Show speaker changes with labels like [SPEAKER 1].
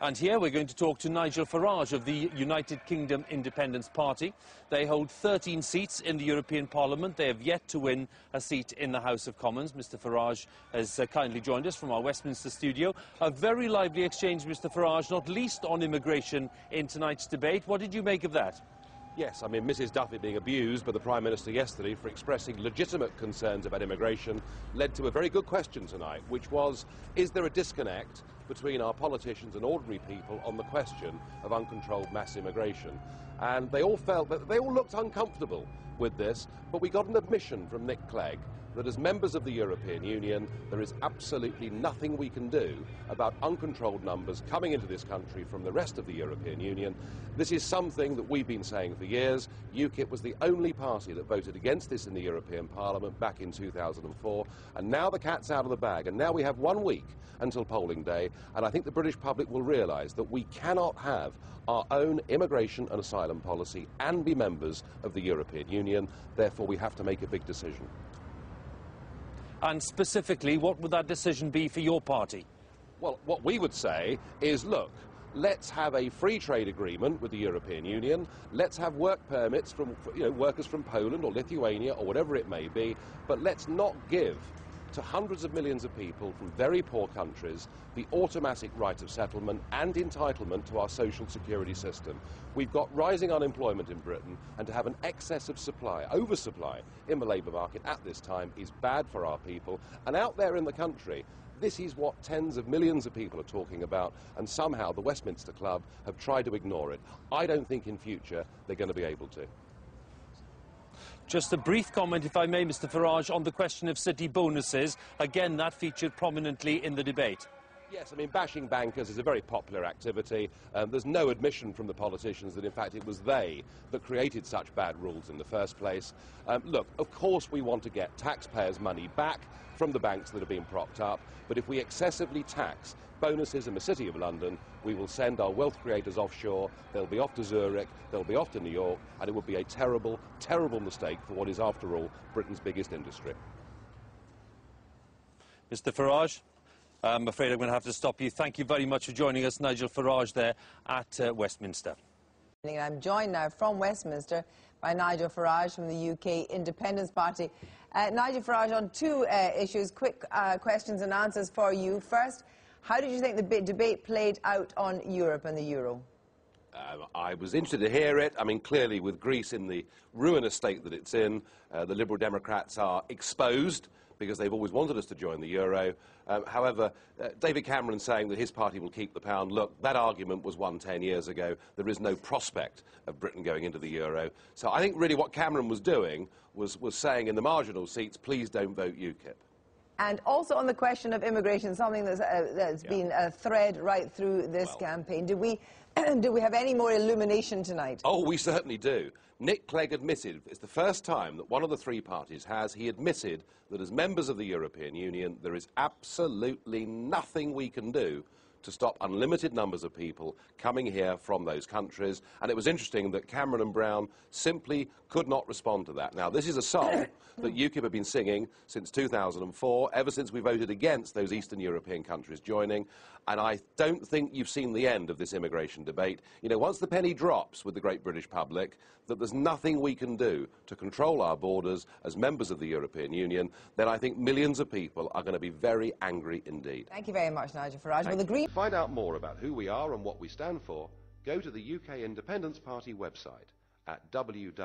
[SPEAKER 1] And here we're going to talk to Nigel Farage of the United Kingdom Independence Party. They hold 13 seats in the European Parliament. They have yet to win a seat in the House of Commons. Mr Farage has kindly joined us from our Westminster studio. A very lively exchange, Mr Farage, not least on immigration in tonight's debate. What did you make of that?
[SPEAKER 2] Yes, I mean, Mrs Duffy being abused by the Prime Minister yesterday for expressing legitimate concerns about immigration led to a very good question tonight, which was, is there a disconnect between our politicians and ordinary people on the question of uncontrolled mass immigration? And they all felt that they all looked uncomfortable with this, but we got an admission from Nick Clegg that as members of the European Union, there is absolutely nothing we can do about uncontrolled numbers coming into this country from the rest of the European Union. This is something that we've been saying for years. UKIP was the only party that voted against this in the European Parliament back in 2004, and now the cat's out of the bag, and now we have 1 week until polling day, and I think the British public will realise that we cannot have our own immigration and asylum policy and be members of the European Union. Therefore, we have to make a big decision.
[SPEAKER 1] And specifically, what would that decision be for your party?
[SPEAKER 2] Well, what we would say is, look, let's have a free trade agreement with the European Union. Let's have work permits from workers from Poland or Lithuania or whatever it may be, but let's not give to hundreds of millions of people from very poor countries the automatic right of settlement and entitlement to our social security system. We've got rising unemployment in Britain, and to have an excess of supply, oversupply in the labour market at this time is bad for our people. And out there in the country, this is what tens of millions of people are talking about, and somehow the Westminster Club have tried to ignore it. I don't think in future they're going to be able to.
[SPEAKER 1] Just a brief comment, if I may, Mr Farage, on the question of city bonuses. Again, that featured prominently in the debate.
[SPEAKER 2] Yes, I mean, bashing bankers is a very popular activity. There's no admission from the politicians that, in fact, it was they that created such bad rules in the first place. Look, of course we want to get taxpayers' money back from the banks that are being propped up, but if we excessively tax bonuses in the City of London, we will send our wealth creators offshore. They'll be off to Zurich, they'll be off to New York, and it would be a terrible, terrible mistake for what is, after all, Britain's biggest industry.
[SPEAKER 1] Mr Farage, I'm afraid I'm going to have to stop you. Thank you very much for joining us, Nigel Farage, there at Westminster.
[SPEAKER 3] I'm joined now from Westminster by Nigel Farage from the UK Independence Party. Nigel Farage, on two issues, quick questions and answers for you. First, how did you think the debate played out on Europe and the euro?
[SPEAKER 2] I was interested to hear it. I mean, clearly, with Greece in the ruinous state that it's in, the Liberal Democrats are exposed because they've always wanted us to join the euro. However, David Cameron saying that his party will keep the pound, look, that argument was won 10 years ago. There is no prospect of Britain going into the euro. So I think really what Cameron was doing was saying in the marginal seats, please don't vote UKIP.
[SPEAKER 3] And also on the question of immigration, something that's been a thread right through this campaign. Do we have any more illumination tonight?
[SPEAKER 2] Oh, we certainly do. Nick Clegg admitted, it's the first time that one of the three parties he admitted that as members of the European Union, there is absolutely nothing we can do to stop unlimited numbers of people coming here from those countries. And it was interesting that Cameron and Brown simply could not respond to that. Now, this is a song that UKIP have been singing since 2004, ever since we voted against those Eastern European countries joining. And I don't think you've seen the end of this immigration debate. You know, once the penny drops with the great British public that there's nothing we can do to control our borders as members of the European Union, then I think millions of people are going to be very angry indeed.
[SPEAKER 3] Thank you very much, Nigel Farage. Well,
[SPEAKER 2] To find out more about who we are and what we stand for, go to the UK Independence Party website at www.ukip.org.